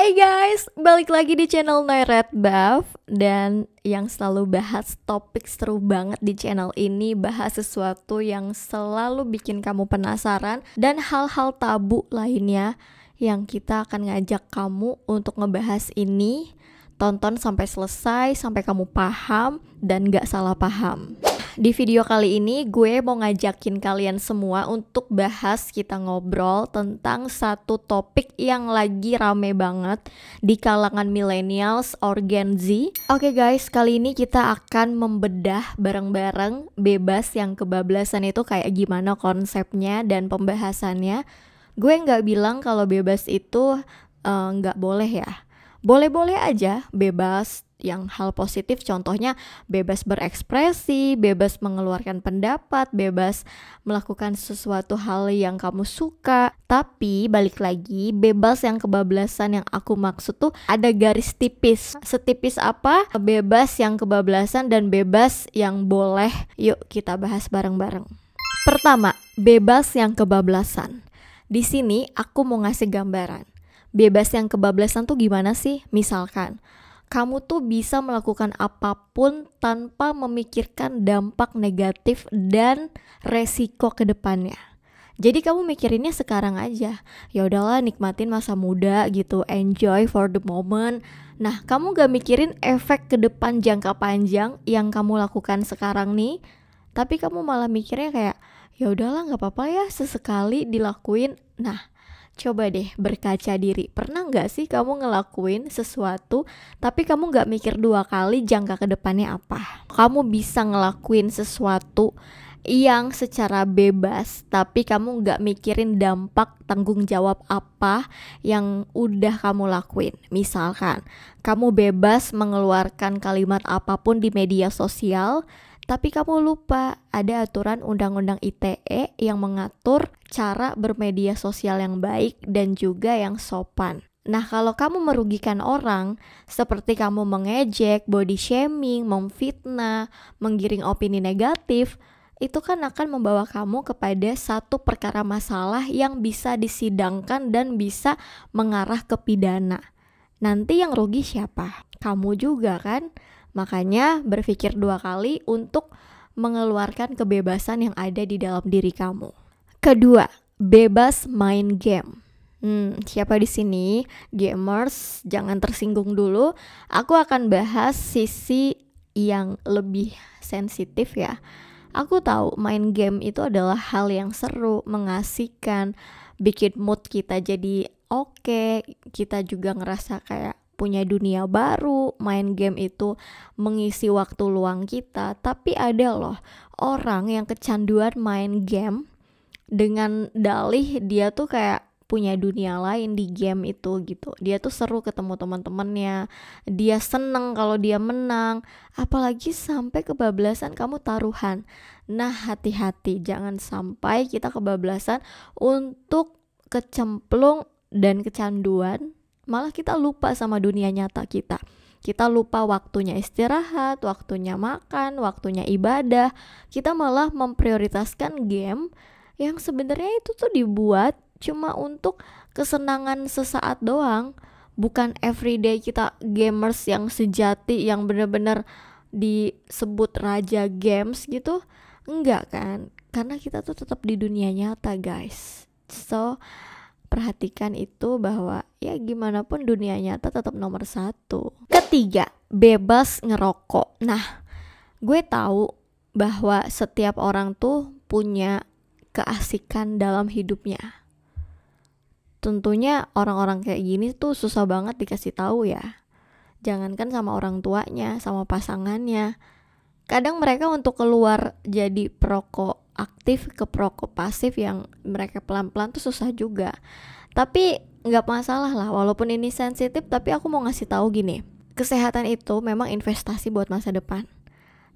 Hai guys, balik lagi di channel Noiret Buff. Dan yang selalu bahas topik seru banget di channel ini, bahas sesuatu yang selalu bikin kamu penasaran dan hal-hal tabu lainnya yang kita akan ngajak kamu untuk ngebahas ini. Tonton sampai selesai, sampai kamu paham dan gak salah paham. Di video kali ini gue mau ngajakin kalian semua untuk bahas, kita ngobrol tentang satu topik yang lagi rame banget di kalangan millennials or Gen Z. Oke guys, kali ini kita akan membedah bareng-bareng bebas yang kebablasan itu kayak gimana konsepnya dan pembahasannya. Gue gak bilang kalau bebas itu gak boleh ya. Boleh-boleh aja bebas yang hal positif, contohnya bebas berekspresi, bebas mengeluarkan pendapat, bebas melakukan sesuatu hal yang kamu suka. Tapi balik lagi, bebas yang kebablasan yang aku maksud tuh ada garis tipis. Setipis apa? Bebas yang kebablasan dan bebas yang boleh. Yuk kita bahas bareng-bareng. Pertama, bebas yang kebablasan. Di sini aku mau ngasih gambaran. Bebas yang kebablasan tuh gimana sih? Misalkan kamu tuh bisa melakukan apapun tanpa memikirkan dampak negatif dan resiko ke depannya. Jadi kamu mikirinnya sekarang aja. Ya udahlah, nikmatin masa muda gitu, enjoy for the moment. Nah, kamu gak mikirin efek ke depan jangka panjang yang kamu lakukan sekarang nih. Tapi kamu malah mikirnya kayak, ya udahlah gak apa-apa ya, sesekali dilakuin. Nah, coba deh berkaca diri, pernah gak sih kamu ngelakuin sesuatu tapi kamu gak mikir dua kali jangka ke depannya apa? Kamu bisa ngelakuin sesuatu yang secara bebas tapi kamu gak mikirin dampak tanggung jawab apa yang udah kamu lakuin. Misalkan kamu bebas mengeluarkan kalimat apapun di media sosial, tapi kamu lupa ada aturan Undang-Undang ITE yang mengatur cara bermedia sosial yang baik dan juga yang sopan. Nah, kalau kamu merugikan orang, seperti kamu mengejek, body shaming, memfitnah, menggiring opini negatif, itu kan akan membawa kamu kepada satu perkara masalah yang bisa disidangkan dan bisa mengarah ke pidana. Nanti yang rugi siapa? Kamu juga kan? Makanya berpikir dua kali untuk mengeluarkan kebebasan yang ada di dalam diri kamu. Kedua, bebas main game. Siapa di sini gamers? Jangan tersinggung dulu. Aku akan bahas sisi yang lebih sensitif ya. Aku tahu main game itu adalah hal yang seru, mengasihkan, bikin mood kita jadi oke. Kita juga ngerasa kayak punya dunia baru. Main game itu mengisi waktu luang kita. Tapi ada loh orang yang kecanduan main game dengan dalih dia tuh kayak punya dunia lain di game itu gitu. Dia tuh seru ketemu teman-temannya, dia seneng kalau dia menang. Apalagi sampai kebablasan kamu taruhan. Nah, hati-hati, jangan sampai kita kebablasan untuk kecemplung dan kecanduan, malah kita lupa sama dunia nyata kita. Kita lupa waktunya istirahat, waktunya makan, waktunya ibadah. Kita malah memprioritaskan game yang sebenarnya itu tuh dibuat cuma untuk kesenangan sesaat doang. Bukan everyday kita gamers yang sejati, yang bener-bener disebut raja games gitu. Enggak kan? Karena kita tuh tetap di dunia nyata guys. So, perhatikan itu bahwa ya gimana pun dunia nyata tetap nomor satu. Ketiga, bebas ngerokok. Nah, gue tahu bahwa setiap orang tuh punya keasikan dalam hidupnya. Tentunya orang-orang kayak gini tuh susah banget dikasih tahu ya. Jangankan sama orang tuanya, sama pasangannya. Kadang mereka untuk keluar jadi perokok aktif ke perokok pasif yang mereka pelan-pelan tuh susah juga. Tapi nggak masalah lah, walaupun ini sensitif, tapi aku mau ngasih tahu gini, kesehatan itu memang investasi buat masa depan.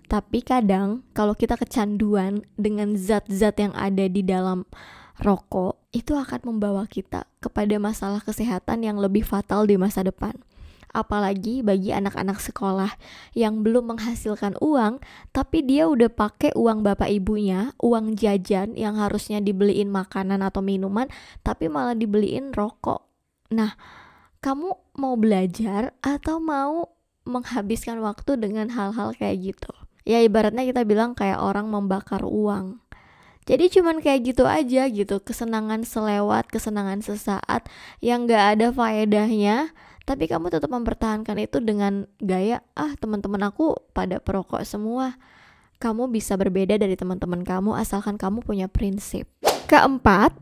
Tapi kadang kalau kita kecanduan dengan zat-zat yang ada di dalam rokok, itu akan membawa kita kepada masalah kesehatan yang lebih fatal di masa depan. Apalagi bagi anak-anak sekolah yang belum menghasilkan uang, tapi dia udah pakai uang bapak ibunya, uang jajan yang harusnya dibeliin makanan atau minuman, tapi malah dibeliin rokok. Nah, kamu mau belajar atau mau menghabiskan waktu dengan hal-hal kayak gitu. Ya ibaratnya kita bilang kayak orang membakar uang. Jadi cuman kayak gitu aja gitu, kesenangan selewat, kesenangan sesaat yang gak ada faedahnya, tapi kamu tetap mempertahankan itu dengan gaya, teman-teman aku pada perokok semua. Kamu bisa berbeda dari teman-teman kamu asalkan kamu punya prinsip. Keempat,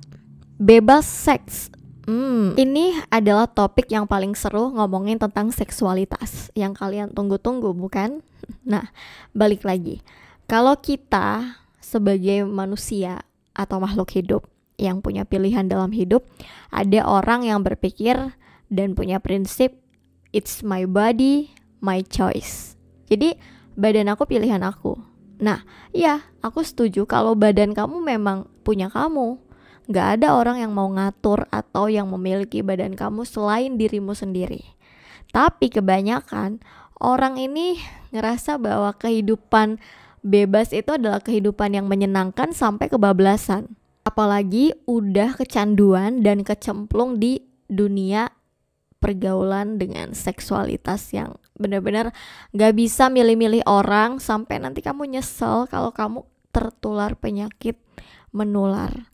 bebas seks. Ini adalah topik yang paling seru ngomongin tentang seksualitas yang kalian tunggu-tunggu, bukan? Nah, balik lagi. Kalau kita sebagai manusia atau makhluk hidup yang punya pilihan dalam hidup, ada orang yang berpikir dan punya prinsip, it's my body, my choice. Jadi, badan aku pilihan aku. Nah, ya, aku setuju kalau badan kamu memang punya kamu. Gak ada orang yang mau ngatur atau yang memiliki badan kamu selain dirimu sendiri. Tapi kebanyakan orang ini ngerasa bahwa kehidupan bebas itu adalah kehidupan yang menyenangkan sampai kebablasan. Apalagi udah kecanduan dan kecemplung di dunia pergaulan dengan seksualitas yang benar-benar gak bisa milih-milih orang sampai nanti kamu nyesel kalau kamu tertular penyakit menular.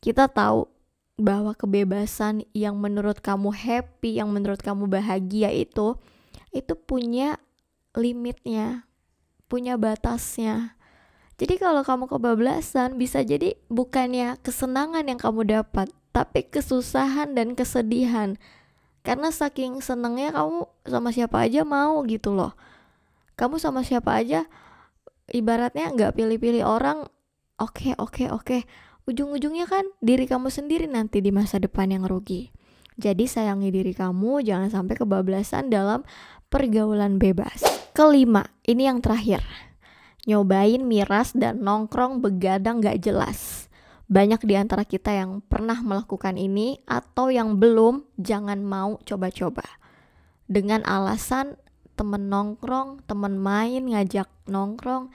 Kita tahu bahwa kebebasan yang menurut kamu happy, yang menurut kamu bahagia itu punya limitnya, punya batasnya. Jadi kalau kamu kebablasan, bisa jadi bukannya kesenangan yang kamu dapat, tapi kesusahan dan kesedihan. Karena saking senangnya kamu sama siapa aja mau gitu loh. Kamu sama siapa aja ibaratnya gak pilih-pilih orang. Oke. Ujung-ujungnya kan diri kamu sendiri nanti di masa depan yang rugi. Jadi sayangi diri kamu, jangan sampai kebablasan dalam pergaulan bebas. Kelima, ini yang terakhir. Nyobain miras dan nongkrong begadang gak jelas. Banyak di antara kita yang pernah melakukan ini atau yang belum, jangan mau coba-coba. Dengan alasan temen nongkrong, temen main ngajak nongkrong,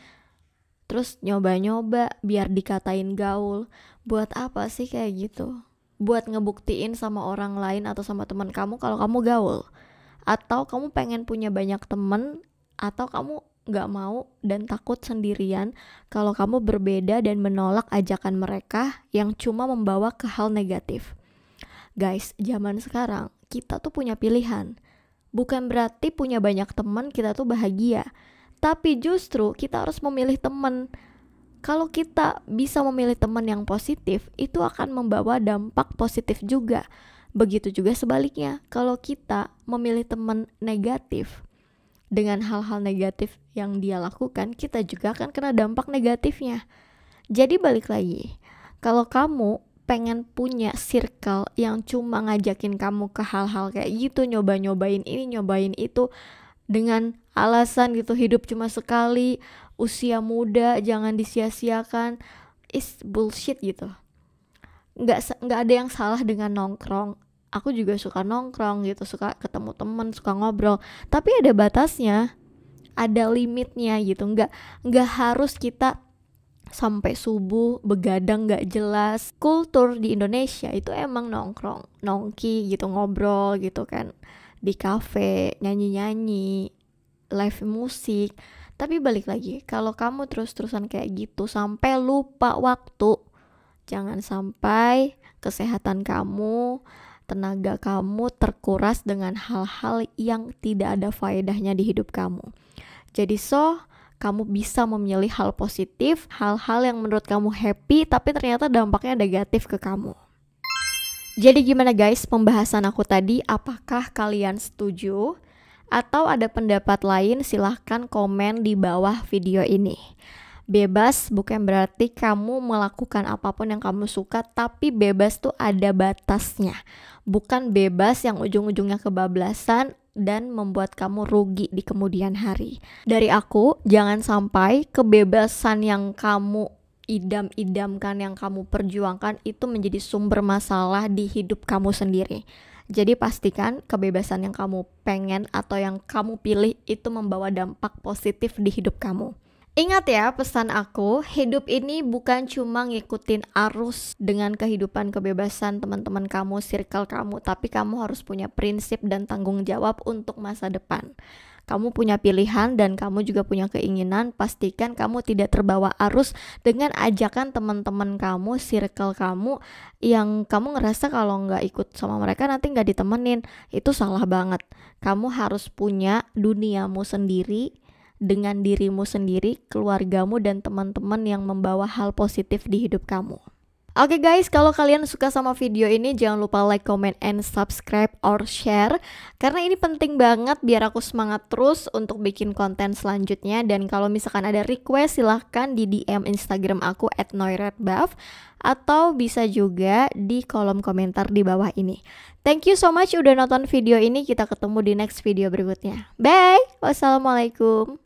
terus nyoba-nyoba biar dikatain gaul. Buat apa sih kayak gitu? Buat ngebuktiin sama orang lain atau sama teman kamu kalau kamu gaul? Atau kamu pengen punya banyak temen? Atau kamu gak mau dan takut sendirian kalau kamu berbeda dan menolak ajakan mereka yang cuma membawa ke hal negatif? Guys, zaman sekarang kita tuh punya pilihan. Bukan berarti punya banyak teman kita tuh bahagia, tapi justru kita harus memilih teman. Kalau kita bisa memilih teman yang positif, itu akan membawa dampak positif juga. Begitu juga sebaliknya, kalau kita memilih teman negatif, dengan hal-hal negatif yang dia lakukan, kita juga akan kena dampak negatifnya. Jadi balik lagi, kalau kamu pengen punya circle yang cuma ngajakin kamu ke hal-hal kayak gitu, nyoba-nyobain ini, nyobain itu, dengan alasan gitu hidup cuma sekali, usia muda jangan disia-siakan, is bullshit gitu. Nggak ada yang salah dengan nongkrong. Aku juga suka nongkrong gitu, suka ketemu teman, suka ngobrol, tapi ada batasnya, ada limitnya gitu. Nggak harus kita sampai subuh begadang gak jelas. Kultur di Indonesia itu emang nongkrong, nongki gitu, ngobrol gitu kan, di kafe, nyanyi-nyanyi, live musik. Tapi balik lagi, kalau kamu terus-terusan kayak gitu sampai lupa waktu, jangan sampai kesehatan kamu, tenaga kamu terkuras dengan hal-hal yang tidak ada faedahnya di hidup kamu. Jadi kamu bisa memilih hal positif, hal-hal yang menurut kamu happy tapi ternyata dampaknya negatif ke kamu. Jadi gimana guys pembahasan aku tadi? Apakah kalian setuju? Atau ada pendapat lain? Silahkan komen di bawah video ini. Bebas bukan berarti kamu melakukan apapun yang kamu suka, tapi bebas tuh ada batasnya. Bukan bebas yang ujung-ujungnya kebablasan dan membuat kamu rugi di kemudian hari. Dari aku, jangan sampai kebebasan yang kamu idam-idamkan, yang kamu perjuangkan itu menjadi sumber masalah di hidup kamu sendiri. Jadi pastikan kebebasan yang kamu pengen atau yang kamu pilih itu membawa dampak positif di hidup kamu. Ingat ya pesan aku, hidup ini bukan cuma ngikutin arus dengan kehidupan kebebasan teman-teman kamu, circle kamu, tapi kamu harus punya prinsip dan tanggung jawab untuk masa depan. Kamu punya pilihan dan kamu juga punya keinginan, pastikan kamu tidak terbawa arus dengan ajakan teman-teman kamu, circle kamu yang kamu ngerasa kalau nggak ikut sama mereka nanti nggak ditemenin. Itu salah banget. Kamu harus punya duniamu sendiri, dengan dirimu sendiri, keluargamu, dan teman-teman yang membawa hal positif di hidup kamu. Oke guys, kalau kalian suka sama video ini, jangan lupa like, comment, and subscribe or share. Karena ini penting banget biar aku semangat terus untuk bikin konten selanjutnya. Dan kalau misalkan ada request, silahkan di DM Instagram aku @noiretbaf. Atau bisa juga di kolom komentar di bawah ini. Thank you so much udah nonton video ini. Kita ketemu di next video berikutnya. Bye! Wassalamualaikum.